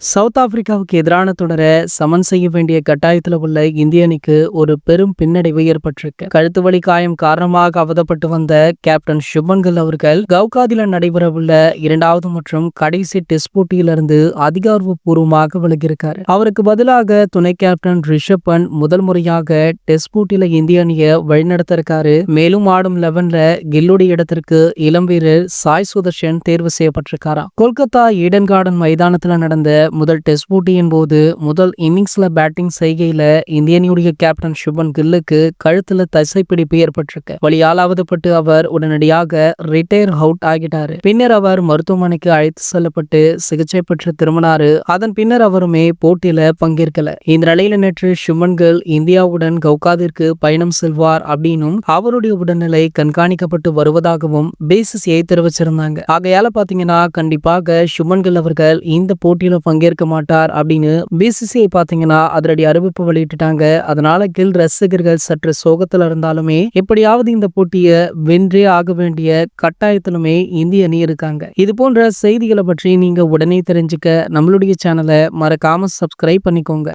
South ஆப்பிரிக்காவுக்கு எதிரான தொடரை சமன் செய்ய வேண்டிய கட்டாயத்துல உள்ள இந்திய அணிக்கு ஒரு பெரும் பின்னடைவு ஏற்பட்டிருக்கு. கழுத்து வலி காயம் காரணமாக அவதப்பட்டு வந்த கேப்டன் சுப்மன் கில் அவர்கள் கவுகாதில நடைபெறவுள்ள இரண்டாவது மற்றும் கடைசி டெஸ்ட் போட்டியிலிருந்து அதிகாரப்பூர்வமாக விலகியிருக்காரு. அவருக்கு பதிலாக துணை கேப்டன் ரிஷப் பண்ட் முதல் முறையாக டெஸ்ட் போட்டியில இந்திய அணியை வழிநடத்த இருக்காரு. மேலும் ஆடும் 11ல கில்லுடைய இடத்திற்கு இளம் வீரர் சாய் சுதர்ஷன் தேர்வு செய்யப்பட்டிருக்காராம். கொல்கத்தா ஈடன் கார்டன் மைதானத்துல நடந்த முதல் டெஸ்ட் போட்டியின் போது முதல் இன்னிங்ஸ்ல பேட்டிங் செய்கையில இந்திய அணியுடைய கேப்டன் சுப்மன் கில்லுக்கு கழுத்துல தசைப்பிடிப்பு ஏற்பட்டிருக்கு. வலியால் அவதப்பட்டு அவர் உடனடியாக ரிட்டையர் அவுட் ஆகிட்டாரு. பின்னர் அவர் மருத்துவமனைக்கு அழைத்து செல்லப்பட்டு சிகிச்சை பெற்று திரும்பினாரு. அதன் பின்னர் அவருமே போட்டியில பங்கேற்கல. இந்த நிலையில நேற்று சுப்மன் கில் இந்தியாவுடன் கவுகாதிற்கு பயணம் செல்வார் அப்படின்னும் அவருடைய உடல்நிலை கண்காணிக்கப்பட்டு வருவதாகவும் பிசிசிஐ தெரிவிச்சிருந்தாங்க. ஆகையால பாத்தீங்கன்னா கண்டிப்பாக சுப்மன் கில் அவர்கள் இந்த போட்டியில பங்கேற்க மாட்டார் அப்படின்னு பிசிசிஐ பாத்தீங்கன்னா அதிரடி அறிவிப்பு வெளியிட்டுட்டாங்க. அதனால கில் ரசிகர்கள் சற்று சோகத்துல இருந்தாலுமே எப்படியாவது இந்த போட்டியை வென்றே ஆக வேண்டிய கட்டாயத்திலுமே இந்திய அணி இருக்காங்க. இது போன்ற செய்திகளை பற்றி நீங்க உடனே தெரிஞ்சுக்க நம்மளுடைய சேனலை மறக்காம சப்ஸ்கிரைப் பண்ணிக்கோங்க.